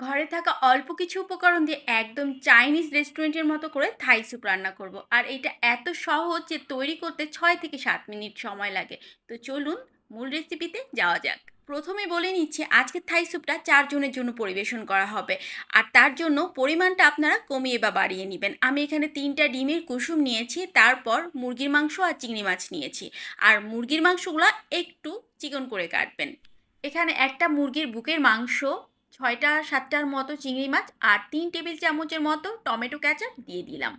ঘরে থাকা অল্প কিছু উপকরণ দিয়ে একদম চাইনিজ রেস্টুরেন্টের মতো করে থাই স্যুপ রান্না করব। আর এটা এত সহজ যে তৈরি করতে 6 থেকে 7 মিনিট সময় লাগে। তো চলুন মূল রেসিপিতে যাওয়া যাক। প্রথমে বলে নিচ্ছি আজকের থাই স্যুপটা 4 জনের জন্য পরিবেশন করা হবে। আর তার জন্য পরিমাণটা আপনারা কমিয়ে বা বাড়িয়ে নেবেন। আমি এখানে 3টা ডিমের কুসুম নিয়েছি, তারপর মুরগির মাংস আর চিংড়ি মাছ নিয়েছি। আর মুরগির মাংসগুলো একটু চিকন করে কাটবেন। এখানে একটা মুরগির বুকের মাংস, 6টা 7টার মতো চিংড়ি মাছ আর 3 টেবিল চামচের মতো টমেটো ক্যাচাপ দিয়ে দিলাম।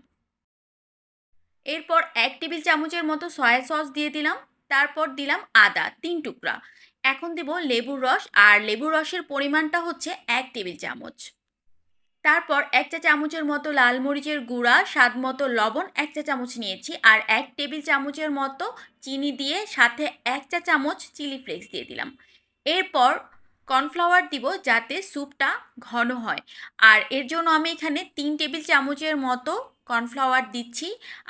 এরপর 1 টেবিল চামচের মতো সয়া সস দিয়ে দিলাম। তারপর দিলাম আদা 3 টুকরা। এখন দেব লেবুর রস, আর লেবুর রসের পরিমাণটা হচ্ছে 1 টেবিল চামচ। তারপর 1 চা চামচের মতো লাল মরিচের গুঁড়া, স্বাদ মতো লবণ 1 চা চামচ নিয়েছি, আর 1 টেবিল চামচের মতো চিনি দিয়ে সাথে 1 চা চামচ চিলি ফ্লেক্স দিয়ে দিলাম। এরপর কর্নফ্লাওয়ার দিব যাতে স্যুপটা ঘন হয়। আর এর জন্য আমি এখানে 3 টেবিল চামচের মতো কর্নফ্লাওয়ার দিচ্ছি।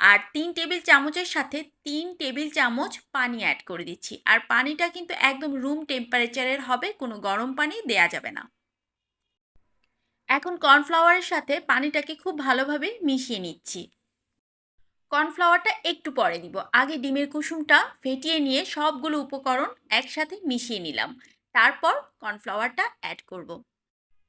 আর 3 টেবিল চামচের সাথে 3 টেবিল চামচ পানি অ্যাড করে দিচ্ছি। আর পানিটা কিন্তু একদম রুম টেম্পারেচারের হবে, কোনো গরম পানি দেয়া যাবে না। এখন কর্নফ্লাওয়ারের সাথে পানিটাকে খুব ভালোভাবে মিশিয়ে নিচ্ছি। কর্নফ্লাওয়ারটা একটু পরে দিব, আগে ডিমের কুসুমটা ফেটিয়ে নিয়ে সবগুলো উপকরণ একসাথে মিশিয়ে নিলাম। তারপর কর্নফ্লাওয়ারটা অ্যাড করব।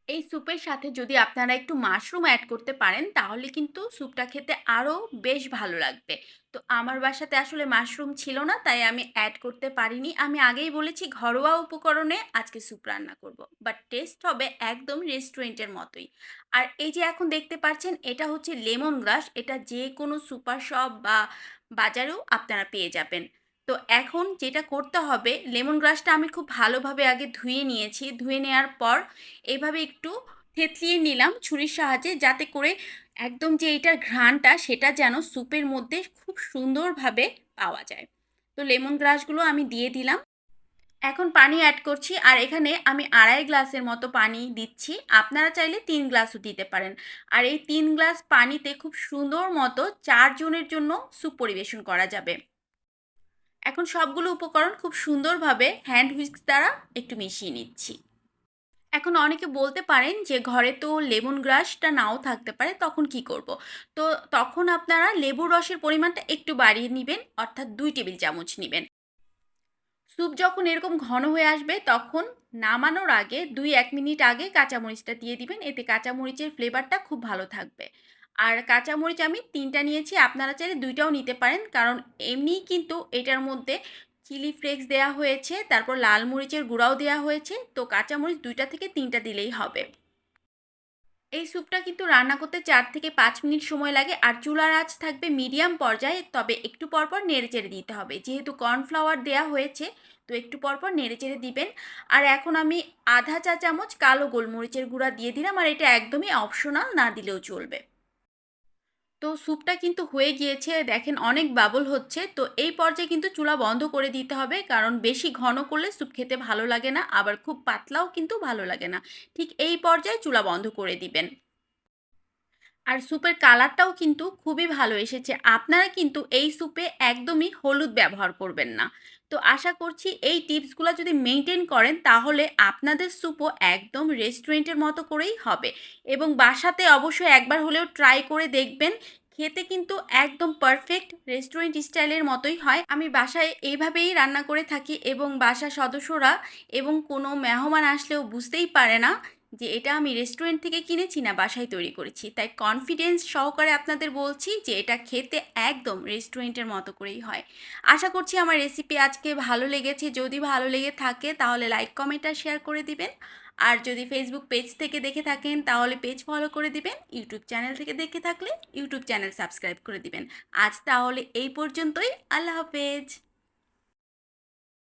এই স্যুপের সাথে যদি আপনারা একটু মাশরুম অ্যাড করতে পারেন তাহলে কিন্তু স্যুপটা খেতে আরও বেশ ভালো লাগবে। তো আমার বাসাতে আসলে মাশরুম ছিল না, তাই আমি অ্যাড করতে পারিনি। আমি আগেই বলেছি ঘরোয়া উপকরণে আজকে স্যুপ রান্না করব, বাট টেস্ট হবে একদম রেস্টুরেন্টের মতোই। আর এই যে এখন দেখতে পাচ্ছেন এটা হচ্ছে লেমন গ্রাস, এটা যে কোনো সুপার শপ বা বাজারেও আপনারা পেয়ে যাবেন। তো এখন যেটা করতে হবে, লেমন গ্রাসটা আমি খুব ভালোভাবে আগে ধুয়ে নিয়েছি। ধুয়ে নেওয়ার পর এভাবে একটু থেতলিয়ে নিলাম ছুরির সাহায্যে, যাতে করে একদম যে এইটার ঘ্রাণটা সেটা যেন স্যুপের মধ্যে খুব সুন্দরভাবে পাওয়া যায়। তো লেমন গ্রাসগুলো আমি দিয়ে দিলাম। এখন পানি অ্যাড করছি, আর এখানে আমি 2.5 গ্লাসের মতো পানি দিচ্ছি। আপনারা চাইলে 3 গ্লাসও দিতে পারেন। আর এই 3 গ্লাস পানিতে খুব সুন্দর মতো 4 জনের জন্য স্যুপ পরিবেশন করা যাবে। এখন সবগুলো উপকরণ খুব সুন্দরভাবে হ্যান্ড হুইস্ক দ্বারা একটু মিশিয়ে নিচ্ছি। এখন অনেকে বলতে পারেন যে ঘরে তো লেমন গ্রাসটা নাও থাকতে পারে, তখন কি করব। তো তখন আপনারা লেবুর রসের পরিমাণটা একটু বাড়িয়ে নেবেন, অর্থাৎ 2 টেবিল চামচ নেবেন। স্যুপ যখন এরকম ঘন হয়ে আসবে তখন নামানোর আগে 2-1 মিনিট আগে কাঁচামরিচটা দিয়ে দিবেন, এতে কাঁচামরিচের ফ্লেভারটা খুব ভালো থাকবে। আর কাঁচামরিচ আমি 3টা নিয়েছি, আপনারা চাইলে 2টাও নিতে পারেন, কারণ এমনিই কিন্তু এটার মধ্যে চিলি ফ্লেক্স দেওয়া হয়েছে, তারপর লাল মরিচের গুঁড়াও দেওয়া হয়েছে, তো কাঁচামরিচ 2টা থেকে 3টা দিলেই হবে। এই স্যুপটা কিন্তু রান্না করতে 4 থেকে 5 মিনিট সময় লাগে, আর চুলার আঁচ থাকবে মিডিয়াম পর্যায়ে, তবে একটু পরপর নেড়েচেড়ে দিতে হবে, যেহেতু কর্নফ্লাওয়ার দেওয়া হয়েছে, তো একটু পরপর নেড়েচেড়ে দিবেন। আর এখন আমি আধা 1 চা চামচ কালো গোলমরিচের গুঁড়া দিয়ে দিলাম, আর এটা একদমই অপশনাল, না দিলেও চলবে। তো স্যুপটা কিন্তু হয়ে গিয়েছে, দেখেন অনেক বাবল হচ্ছে। তো এই পর্যায়ে কিন্তু চুলা বন্ধ করে দিতে হবে, কারণ বেশি ঘন করলে স্যুপ খেতে ভালো লাগে না, আবার খুব পাতলাও কিন্তু ভালো লাগে না। ঠিক এই পর্যায়ে চুলা বন্ধ করে দিবেন। আর স্যুপের কালারটাও কিন্তু খুবই ভালো এসেছে। আপনারা কিন্তু এই স্যুপে একদমই হলুদ ব্যবহার করবেন না। তো আশা করছি এই টিপসগুলো যদি মেনটেন করেন তাহলে আপনাদের স্যুপও একদম রেস্টুরেন্টের মতো করেই হবে, এবং বাসাতে অবশ্যই একবার হলেও ট্রাই করে দেখবেন। খেতে কিন্তু একদম পারফেক্ট রেস্টুরেন্ট স্টাইলের মতোই হয়। আমি বাসায় এইভাবেই রান্না করে থাকি, এবং বাসার সদস্যরা এবং কোনো মেহমান আসলেও বুঝতেই পারে না যে এটা আমি রেস্টুরেন্ট থেকে কিনেছি না বাসায় তৈরি করেছি। তাই কনফিডেন্স সহকারে আপনাদের বলছি যে এটা খেতে একদম রেস্টুরেন্টের মতো করেই হয়। আশা করছি আমার রেসিপি আজকে ভালো লেগেছে। যদি ভালো লেগে থাকে তাহলে লাইক, কমেন্ট আর শেয়ার করে দিবেন। আর যদি ফেসবুক পেজ থেকে দেখে থাকেন তাহলে পেজ ফলো করে দিবেন। ইউটিউব চ্যানেল থেকে দেখে থাকলে ইউটিউব চ্যানেল সাবস্ক্রাইব করে দিবেন। আজ তাহলে এই পর্যন্তই। আল্লাহ হাফেজ।